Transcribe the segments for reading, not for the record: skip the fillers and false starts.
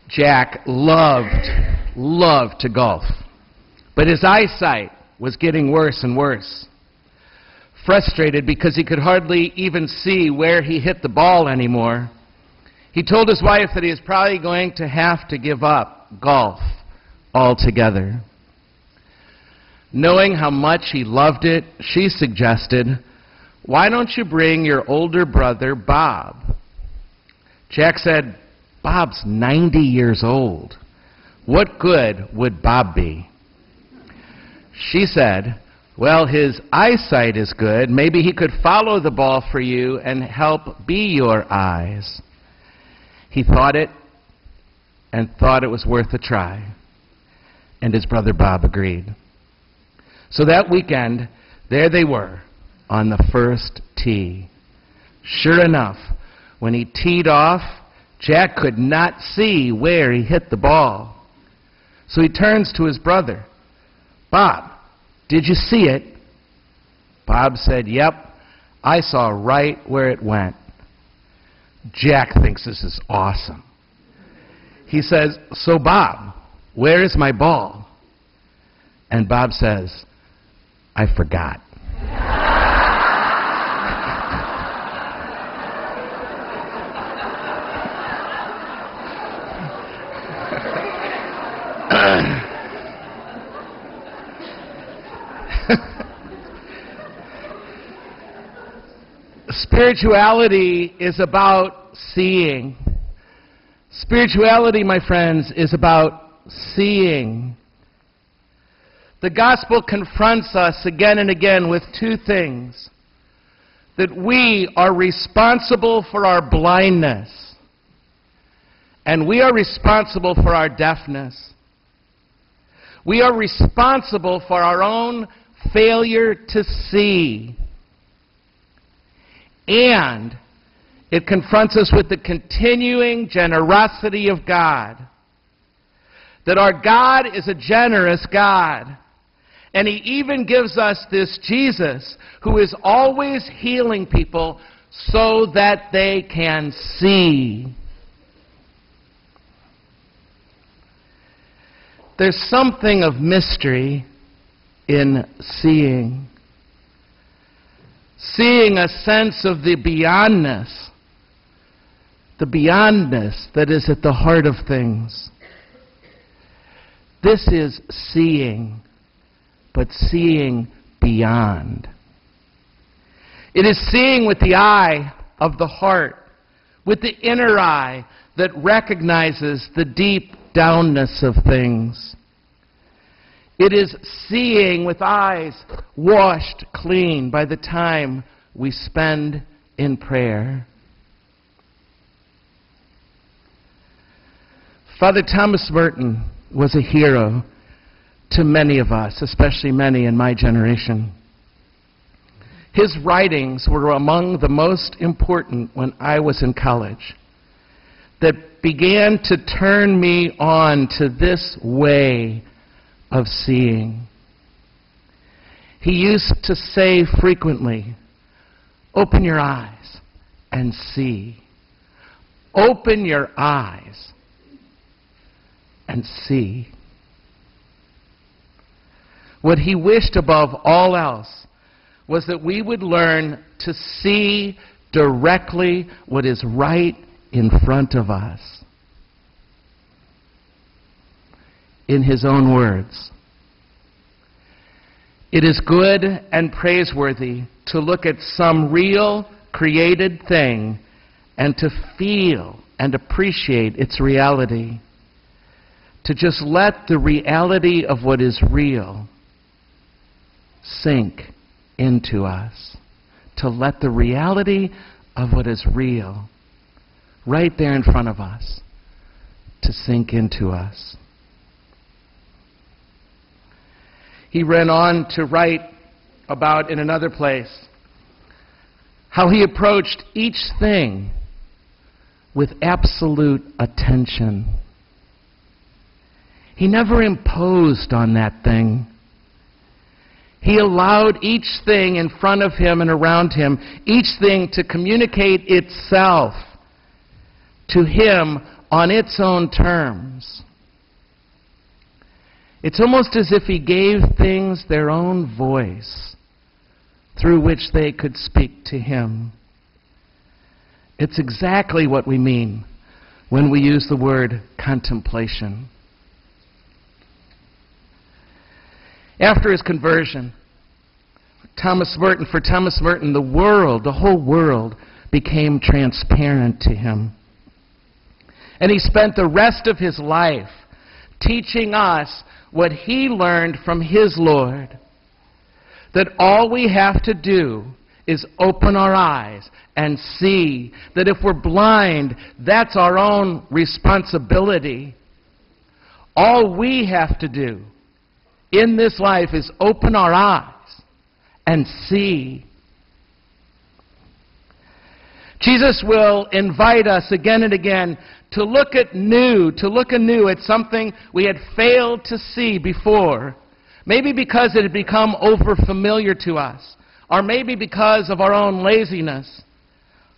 Jack loved to golf, but his eyesight was getting worse and worse. Frustrated because he could hardly even see where he hit the ball anymore, he told his wife that he was probably going to have to give up golf altogether. Knowing how much he loved it, she suggested, "Why don't you bring your older brother, Bob?" Jack said, "Bob's 90 years old. What good would Bob be?" She said, "Well, his eyesight is good. Maybe he could follow the ball for you and help be your eyes." He thought it and thought it was worth a try, and his brother Bob agreed. So that weekend, there they were on the first tee. Sure enough, when he teed off, Jack could not see where he hit the ball. So he turns to his brother. "Bob, did you see it?" Bob said, "Yep, I saw right where it went." Jack thinks this is awesome. He says, "So Bob, where is my ball?" And Bob says, "I forgot." Spirituality is about seeing. Spirituality, my friends, is about seeing. The gospel confronts us again and again with two things: that we are responsible for our blindness, and we are responsible for our deafness. We are responsible for our own failure to see. And it confronts us with the continuing generosity of God. That our God is a generous God. And He even gives us this Jesus who is always healing people so that they can see. There's something of mystery in seeing. Seeing a sense of the beyondness that is at the heart of things. This is seeing, but seeing beyond. It is seeing with the eye of the heart, with the inner eye that recognizes the deep downness of things. It is seeing with eyes washed clean by the time we spend in prayer. Father Thomas Merton was a hero to many of us, especially many in my generation. His writings were among the most important when I was in college, that began to turn me on to this way of seeing. He used to say frequently, "Open your eyes and see. Open your eyes and see." What he wished above all else was that we would learn to see directly what is right in front of us. In his own words, "It is good and praiseworthy to look at some real created thing and to feel and appreciate its reality. To just let the reality of what is real sink into us. To let the reality of what is real, right there in front of us, to sink into us." He ran on to write about, in another place, how he approached each thing with absolute attention. He never imposed on that thing. He allowed each thing in front of him and around him, each thing to communicate itself to him on its own terms. It's almost as if he gave things their own voice through which they could speak to him. It's exactly what we mean when we use the word contemplation. After his conversion, for Thomas Merton, the world, the whole world, became transparent to him. And he spent the rest of his life teaching us what he learned from his Lord, that all we have to do is open our eyes and see that if we're blind, that's our own responsibility. All we have to do in this life is open our eyes and see. Jesus will invite us again and again to look anew at something we had failed to see before. Maybe because it had become overfamiliar to us, or maybe because of our own laziness,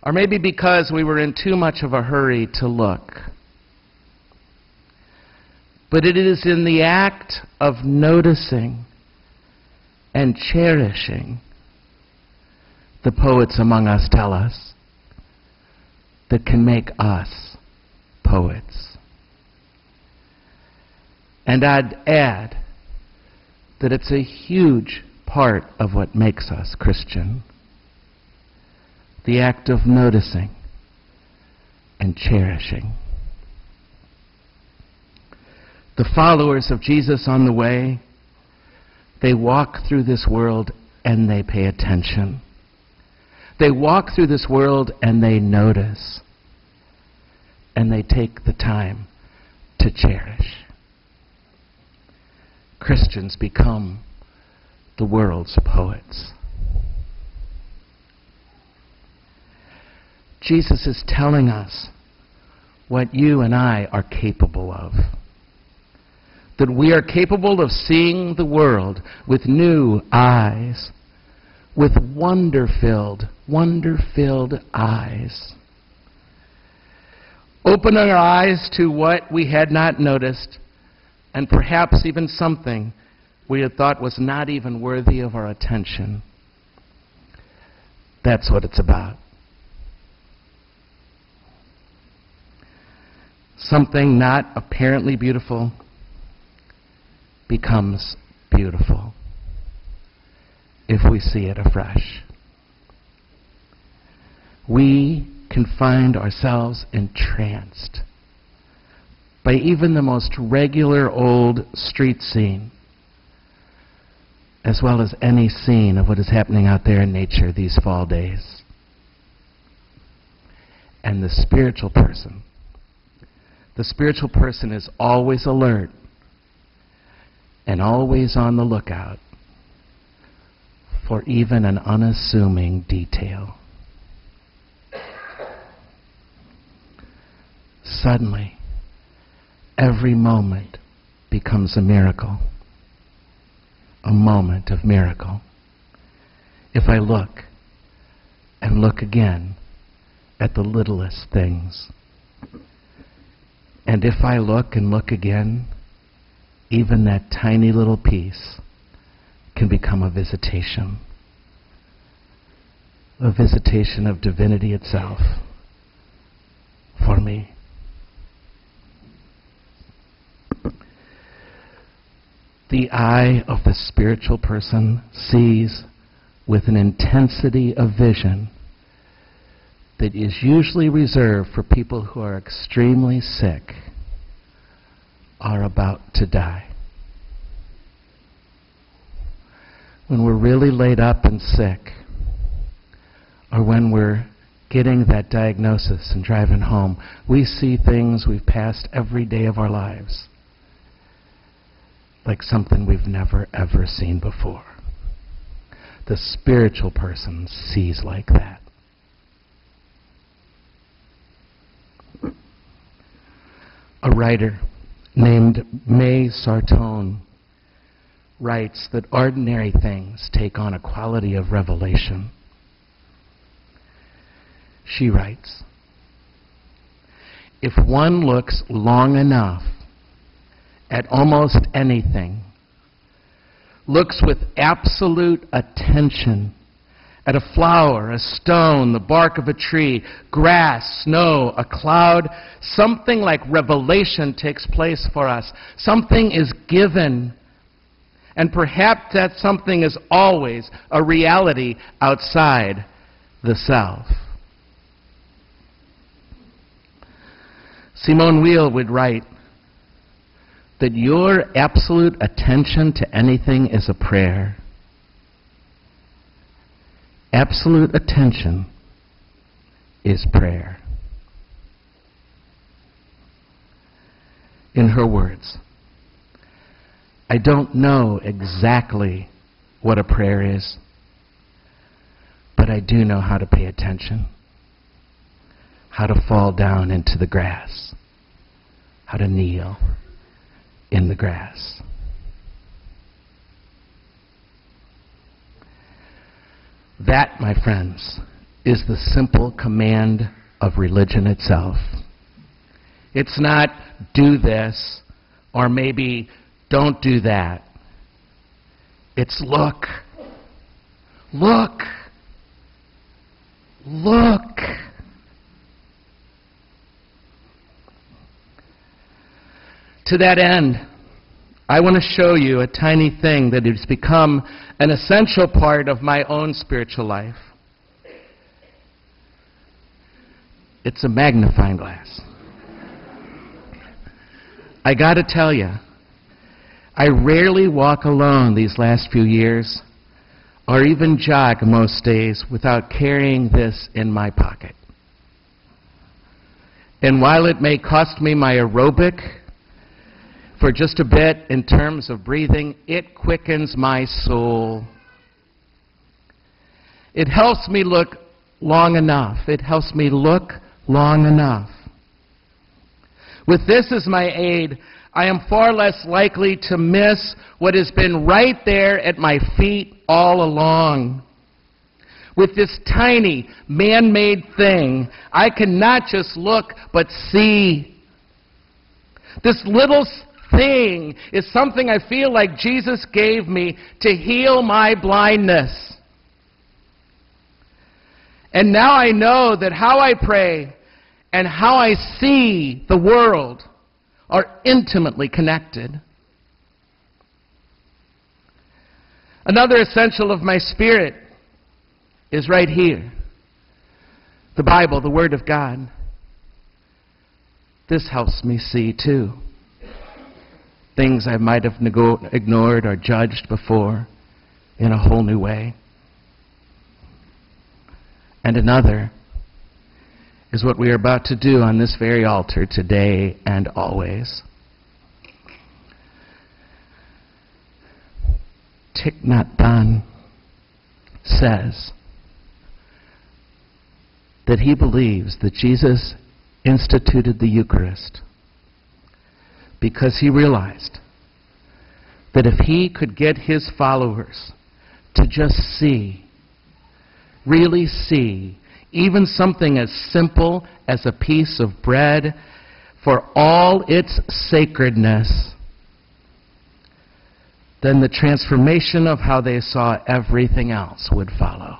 or maybe because we were in too much of a hurry to look. But it is in the act of noticing and cherishing, the poets among us tell us, that can make us poets. And I'd add that it's a huge part of what makes us Christian. The act of noticing and cherishing. The followers of Jesus on the way, they walk through this world and they pay attention. They walk through this world and they notice. And they take the time to cherish. Christians become the world's poets. Jesus is telling us what you and I are capable of. That we are capable of seeing the world with new eyes, with wonder-filled eyes. Opening our eyes to what we had not noticed, and perhaps even something we had thought was not even worthy of our attention. That's what it's about. Something not apparently beautiful becomes beautiful if we see it afresh. We can find ourselves entranced by even the most regular old street scene, as well as any scene of what is happening out there in nature these fall days. And the spiritual person is always alert and always on the lookout for even an unassuming detail. Suddenly, every moment becomes a miracle, a moment of miracle. If I look and look again at the littlest things, and if I look and look again, even that tiny little piece can become a visitation of divinity itself for me. The eye of the spiritual person sees with an intensity of vision that is usually reserved for people who are extremely sick, are about to die. When we're really laid up and sick, or when we're getting that diagnosis and driving home, we see things we've passed every day of our lives like something we've never ever seen before. The spiritual person sees like that. A writer named May Sartone writes that ordinary things take on a quality of revelation. She writes, if one looks long enough at almost anything, looks with absolute attention at a flower, a stone, the bark of a tree, grass, snow, a cloud, something like revelation takes place for us. Something is given. And perhaps that something is always a reality outside the self. Simone Weil would write that your absolute attention to anything is a prayer. Absolute attention is prayer. In her words, I don't know exactly what a prayer is, but I do know how to pay attention, how to fall down into the grass, how to kneel in the grass. That, my friends, is the simple command of religion itself. It's not do this or maybe don't do that. It's look. Look. Look. To that end, I want to show you a tiny thing that has become an essential part of my own spiritual life. It's a magnifying glass. I got to tell you, I rarely walk alone these last few years, or even jog most days without carrying this in my pocket. And while it may cost me my aerobic for just a bit in terms of breathing, it quickens my soul. It helps me look long enough. It helps me look long enough. With this as my aid, I am far less likely to miss what has been right there at my feet all along. With this tiny, man-made thing, I can not just look, but see. This little thing is something I feel like Jesus gave me to heal my blindness. And now I know that how I pray and how I see the world are intimately connected. Another essential of my spirit is right here. The Bible, the Word of God. This helps me see too. Things I might have ignored or judged before in a whole new way. And another is what we are about to do on this very altar today and always. Thich Nhat Hanh says that he believes that Jesus instituted the Eucharist because he realized that if he could get his followers to just see, really see, even something as simple as a piece of bread for all its sacredness, then the transformation of how they saw everything else would follow.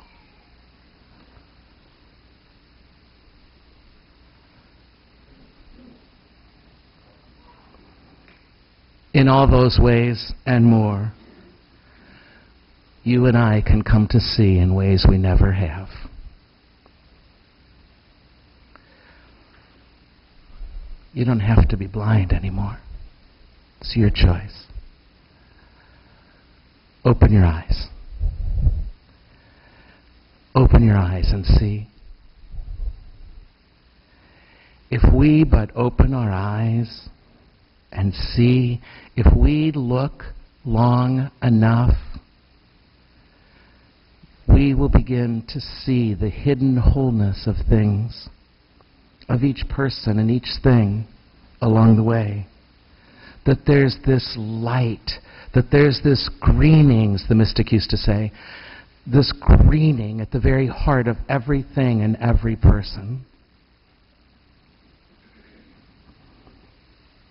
In all those ways and more, you and I can come to see in ways we never have. You don't have to be blind anymore. It's your choice. Open your eyes. Open your eyes and see. If we but open our eyes and see, if we look long enough, we will begin to see the hidden wholeness of things, of each person and each thing along the way. That there's this light That there's this greening, as the mystic used to say, this greening at the very heart of everything and every person.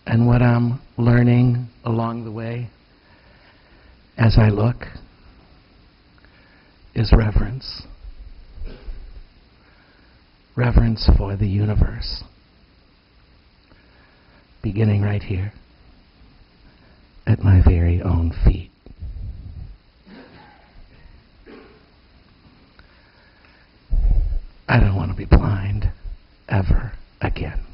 And what I'm learning along the way as I look is reverence. Reverence for the universe. Beginning right here at my very own feet. I don't want to be blind ever again.